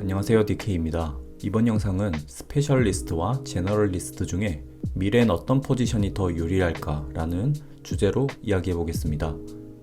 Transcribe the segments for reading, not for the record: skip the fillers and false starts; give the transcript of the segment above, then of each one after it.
안녕하세요, DK입니다. 이번 영상은 스페셜리스트와 제너럴리스트 중에 미래엔 어떤 포지션이 더 유리할까 라는 주제로 이야기해 보겠습니다.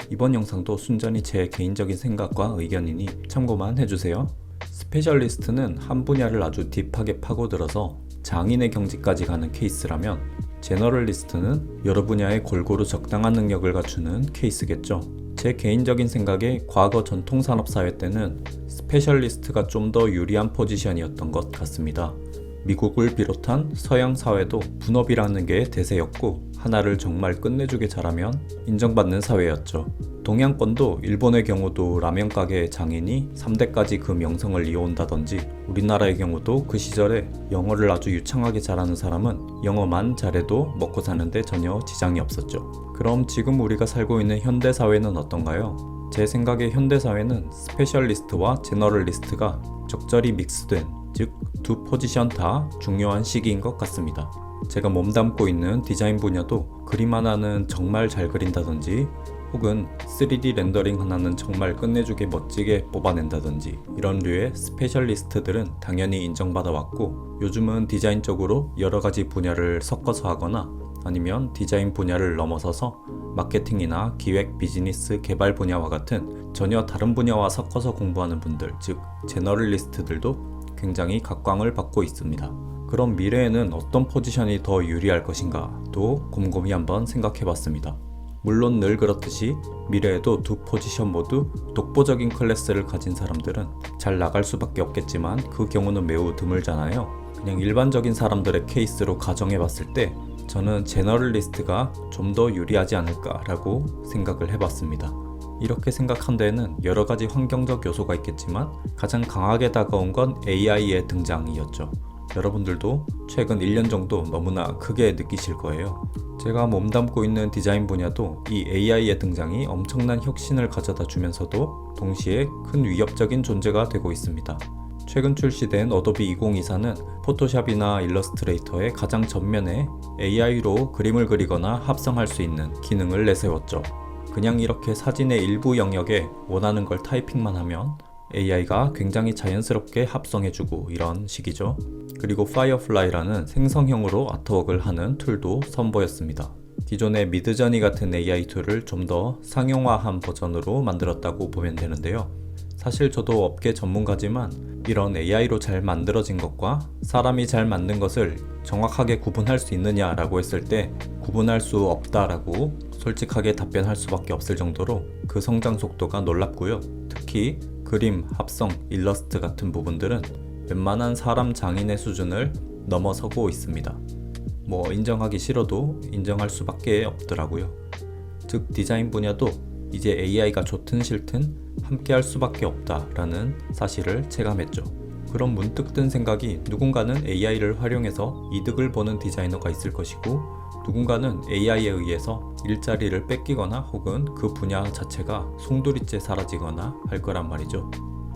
이번 영상도 순전히 제 개인적인 생각과 의견이니 참고만 해주세요. 스페셜리스트는 한 분야를 아주 딥하게 파고들어서 장인의 경지까지 가는 케이스라면, 제너럴리스트는 여러 분야에 골고루 적당한 능력을 갖추는 케이스겠죠. 제 개인적인 생각에 과거 전통산업사회 때는 스페셜리스트가 좀 더 유리한 포지션이었던 것 같습니다. 미국을 비롯한 서양 사회도 분업이라는 게 대세였고, 하나를 정말 끝내주게 잘하면 인정받는 사회였죠. 동양권도 일본의 경우도 라면 가게 장인이 3대까지 그 명성을 이어온다든지, 우리나라의 경우도 그 시절에 영어를 아주 유창하게 잘하는 사람은 영어만 잘해도 먹고 사는데 전혀 지장이 없었죠. 그럼 지금 우리가 살고 있는 현대사회는 어떤가요? 제 생각에 현대사회는 스페셜리스트와 제너럴리스트가 적절히 믹스된, 즉 두 포지션 다 중요한 시기인 것 같습니다. 제가 몸담고 있는 디자인 분야도 그림 하나는 정말 잘 그린다든지, 혹은 3D 렌더링 하나는 정말 끝내주게 멋지게 뽑아낸다든지, 이런 류의 스페셜리스트들은 당연히 인정받아 왔고, 요즘은 디자인적으로 여러가지 분야를 섞어서 하거나 아니면 디자인 분야를 넘어서서 마케팅이나 기획, 비즈니스, 개발 분야와 같은 전혀 다른 분야와 섞어서 공부하는 분들, 즉 제너럴리스트들도 굉장히 각광을 받고 있습니다. 그럼 미래에는 어떤 포지션이 더 유리할 것인가도 곰곰이 한번 생각해봤습니다. 물론 늘 그렇듯이 미래에도 두 포지션 모두 독보적인 클래스를 가진 사람들은 잘 나갈 수밖에 없겠지만, 그 경우는 매우 드물잖아요. 그냥 일반적인 사람들의 케이스로 가정해봤을 때 저는 제너럴리스트가 좀 더 유리하지 않을까라고 생각을 해봤습니다. 이렇게 생각한 데에는 여러 가지 환경적 요소가 있겠지만, 가장 강하게 다가온 건 AI의 등장이었죠. 여러분들도 최근 1년 정도 너무나 크게 느끼실 거예요. 제가 몸담고 있는 디자인 분야도 이 AI의 등장이 엄청난 혁신을 가져다 주면서도 동시에 큰 위협적인 존재가 되고 있습니다. 최근 출시된 어도비 2024는 포토샵이나 일러스트레이터의 가장 전면에 AI로 그림을 그리거나 합성할 수 있는 기능을 내세웠죠. 그냥 이렇게 사진의 일부 영역에 원하는 걸 타이핑만 하면 AI가 굉장히 자연스럽게 합성해주고, 이런 식이죠. 그리고 파이어플라이라는 생성형으로 아트웍을 하는 툴도 선보였습니다. 기존의 미드저니 같은 AI 툴을 좀 더 상용화한 버전으로 만들었다고 보면 되는데요. 사실 저도 업계 전문가지만 이런 AI로 잘 만들어진 것과 사람이 잘 만든 것을 정확하게 구분할 수 있느냐라고 했을 때 구분할 수 없다라고 솔직하게 답변할 수밖에 없을 정도로 그 성장 속도가 놀랍고요. 특히 그림, 합성, 일러스트 같은 부분들은 웬만한 사람 장인의 수준을 넘어서고 있습니다. 뭐 인정하기 싫어도 인정할 수밖에 없더라고요. 즉 디자인 분야도 이제 AI가 좋든 싫든 함께 할 수밖에 없다라는 사실을 체감했죠. 그럼 문득 든 생각이, 누군가는 AI를 활용해서 이득을 보는 디자이너가 있을 것이고, 누군가는 AI에 의해서 일자리를 뺏기거나 혹은 그 분야 자체가 송두리째 사라지거나 할 거란 말이죠.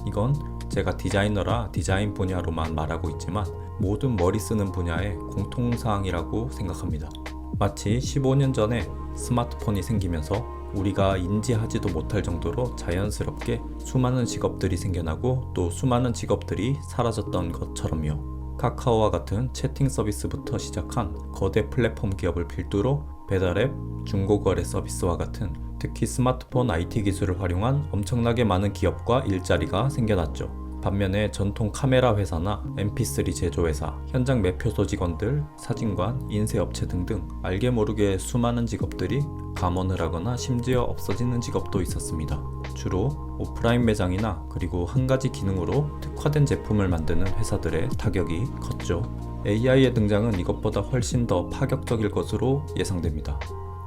이건 제가 디자이너라 디자인 분야로만 말하고 있지만 모든 머리 쓰는 분야의 공통사항이라고 생각합니다. 마치 15년 전에 스마트폰이 생기면서 우리가 인지하지도 못할 정도로 자연스럽게 수많은 직업들이 생겨나고 또 수많은 직업들이 사라졌던 것처럼요. 카카오와 같은 채팅 서비스부터 시작한 거대 플랫폼 기업을 필두로 배달앱, 중고거래 서비스와 같은 특히 스마트폰 IT 기술을 활용한 엄청나게 많은 기업과 일자리가 생겨났죠. 반면에 전통 카메라 회사나 mp3 제조회사, 현장 매표소 직원들, 사진관, 인쇄업체 등등 알게 모르게 수많은 직업들이 감원을 하거나 심지어 없어지는 직업도 있었습니다. 주로 오프라인 매장이나 그리고 한 가지 기능으로 특화된 제품을 만드는 회사들의 타격이 컸죠. AI의 등장은 이것보다 훨씬 더 파격적일 것으로 예상됩니다.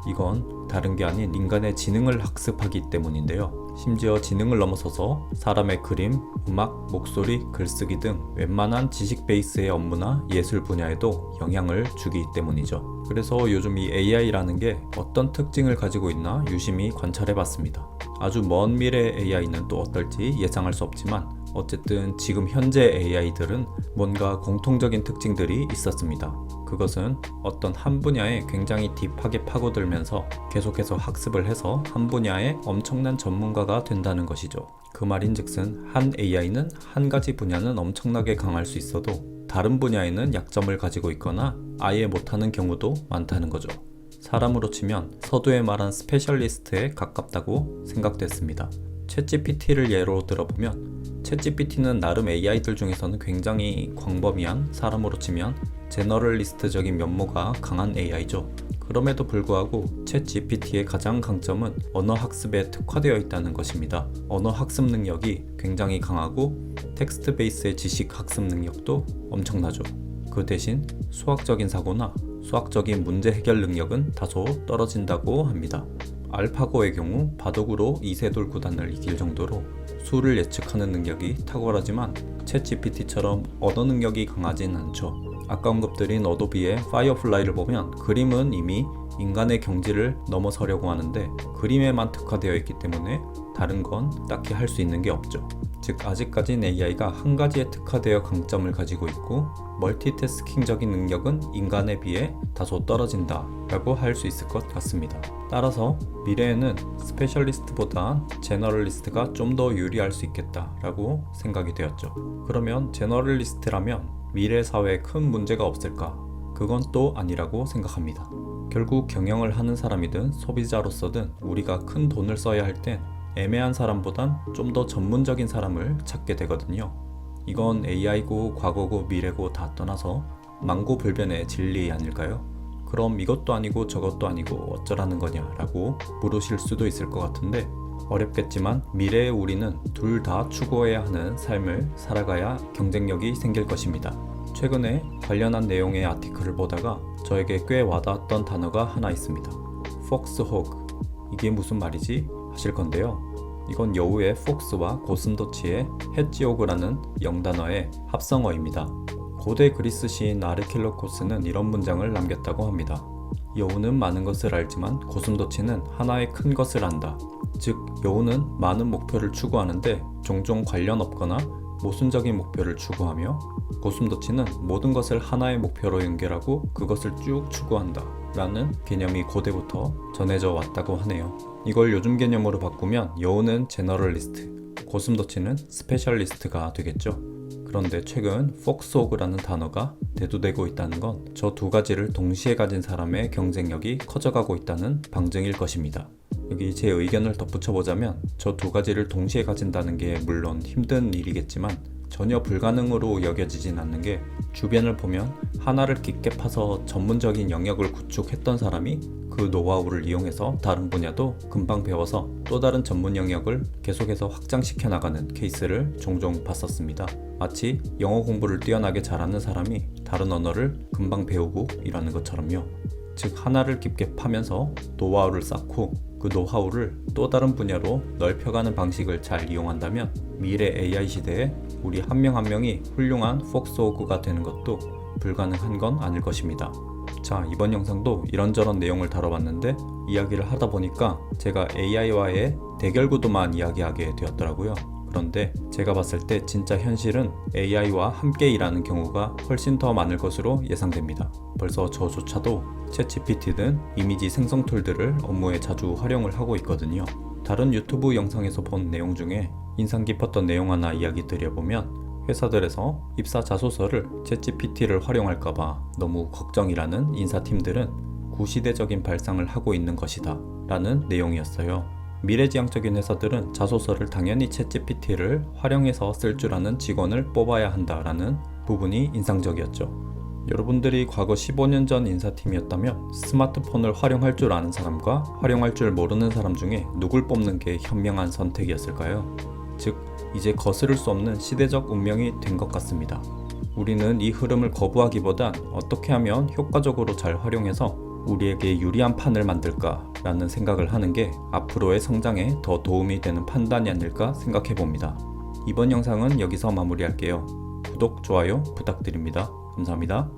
이건 다른 게 아닌 인간의 지능을 학습하기 때문인데요. 심지어 지능을 넘어서서 사람의 그림, 음악, 목소리, 글쓰기 등 웬만한 지식 베이스의 업무나 예술 분야에도 영향을 주기 때문이죠. 그래서 요즘 이 AI라는 게 어떤 특징을 가지고 있나 유심히 관찰해 봤습니다. 아주 먼 미래의 AI는 또 어떨지 예상할 수 없지만 어쨌든 지금 현재 AI들은 뭔가 공통적인 특징들이 있었습니다. 그것은 어떤 한 분야에 굉장히 딥하게 파고들면서 계속해서 학습을 해서 한 분야에 엄청난 전문가가 된다는 것이죠. 그 말인즉슨 한 AI는 한 가지 분야는 엄청나게 강할 수 있어도 다른 분야에는 약점을 가지고 있거나 아예 못하는 경우도 많다는 거죠. 사람으로 치면 서두에 말한 스페셜리스트에 가깝다고 생각됐습니다. 챗GPT를 예로 들어보면 챗GPT는 나름 AI들 중에서는 굉장히 광범위한, 사람으로 치면 제너럴리스트적인 면모가 강한 AI죠. 그럼에도 불구하고 챗GPT의 가장 강점은 언어 학습에 특화되어 있다는 것입니다. 언어 학습 능력이 굉장히 강하고 텍스트 베이스의 지식 학습 능력도 엄청나죠. 그 대신 수학적인 사고나 수학적인 문제 해결 능력은 다소 떨어진다고 합니다. 알파고의 경우 바둑으로 이세돌 구단을 이길 정도로 수를 예측하는 능력이 탁월하지만 챗GPT처럼 언어 능력이 강하진 않죠. 아까 언급드린 어도비의 파이어플라이를 보면 그림은 이미 인간의 경지를 넘어서려고 하는데 그림에만 특화되어 있기 때문에 다른 건 딱히 할 수 있는 게 없죠. 즉 아직까진 AI가 한 가지에 특화되어 강점을 가지고 있고 멀티태스킹적인 능력은 인간에 비해 다소 떨어진다 라고 할 수 있을 것 같습니다. 따라서 미래에는 스페셜리스트보다 제너럴리스트가 좀 더 유리할 수 있겠다 라고 생각이 되었죠. 그러면 제너럴리스트라면 미래 사회에 큰 문제가 없을까? 그건 또 아니라고 생각합니다. 결국 경영을 하는 사람이든 소비자로서든 우리가 큰 돈을 써야 할 땐 애매한 사람보단 좀 더 전문적인 사람을 찾게 되거든요. 이건 AI고 과거고 미래고 다 떠나서 만고불변의 진리 아닐까요? 그럼 이것도 아니고 저것도 아니고 어쩌라는 거냐 라고 물으실 수도 있을 것 같은데 어렵겠지만 미래의 우리는 둘 다 추구해야 하는 삶을 살아가야 경쟁력이 생길 것입니다. 최근에 관련한 내용의 아티클을 보다가 저에게 꽤 와닿았던 단어가 하나 있습니다. 폭스호그. 이게 무슨 말이지? 하실 건데요. 이건 여우의 폭스와 고슴도치의 헤지호그라는 영단어의 합성어입니다. 고대 그리스 시인 아르킬로코스는 이런 문장을 남겼다고 합니다. 여우는 많은 것을 알지만 고슴도치는 하나의 큰 것을 안다. 즉 여우는 많은 목표를 추구하는데 종종 관련 없거나 모순적인 목표를 추구하며 고슴도치는 모든 것을 하나의 목표로 연결하고 그것을 쭉 추구한다 라는 개념이 고대부터 전해져 왔다고 하네요. 이걸 요즘 개념으로 바꾸면 여우는 제너럴리스트, 고슴도치는 스페셜리스트가 되겠죠. 그런데 최근 폭스호그라는 단어가 대두되고 있다는 건 저 두 가지를 동시에 가진 사람의 경쟁력이 커져가고 있다는 방증일 것입니다. 여기 제 의견을 덧붙여보자면 저 두 가지를 동시에 가진다는 게 물론 힘든 일이겠지만 전혀 불가능으로 여겨지진 않는 게 주변을 보면 하나를 깊게 파서 전문적인 영역을 구축했던 사람이 그 노하우를 이용해서 다른 분야도 금방 배워서 또 다른 전문 영역을 계속해서 확장시켜 나가는 케이스를 종종 봤었습니다. 마치 영어 공부를 뛰어나게 잘하는 사람이 다른 언어를 금방 배우고 이러는 것처럼요. 즉 하나를 깊게 파면서 노하우를 쌓고 그 노하우를 또 다른 분야로 넓혀가는 방식을 잘 이용한다면 미래 AI 시대에 우리 한 명 한 명이 훌륭한 폭스호그가 되는 것도 불가능한 건 아닐 것입니다. 자, 이번 영상도 이런저런 내용을 다뤄봤는데 이야기를 하다 보니까 제가 AI와의 대결 구도만 이야기하게 되었더라고요. 그런데 제가 봤을 때 진짜 현실은 AI와 함께 일하는 경우가 훨씬 더 많을 것으로 예상됩니다. 벌써 저조차도 챗GPT 등 이미지 생성 툴들을 업무에 자주 활용을 하고 있거든요. 다른 유튜브 영상에서 본 내용 중에 인상 깊었던 내용 하나 이야기 드려보면 회사들에서 입사 자소서를 챗GPT를 활용할까봐 너무 걱정이라는 인사팀들은 구시대적인 발상을 하고 있는 것이다 라는 내용이었어요. 미래지향적인 회사들은 자소서를 당연히 챗GPT를 활용해서 쓸 줄 아는 직원을 뽑아야 한다라는 부분이 인상적이었죠. 여러분들이 과거 15년 전 인사팀이었다면 스마트폰을 활용할 줄 아는 사람과 활용할 줄 모르는 사람 중에 누굴 뽑는 게 현명한 선택이었을까요? 즉, 이제 거스를 수 없는 시대적 운명이 된 것 같습니다. 우리는 이 흐름을 거부하기보단 어떻게 하면 효과적으로 잘 활용해서 우리에게 유리한 판을 만들까 라는 생각을 하는 게 앞으로의 성장에 더 도움이 되는 판단이 아닐까 생각해 봅니다. 이번 영상은 여기서 마무리할게요. 구독, 좋아요 부탁드립니다. 감사합니다.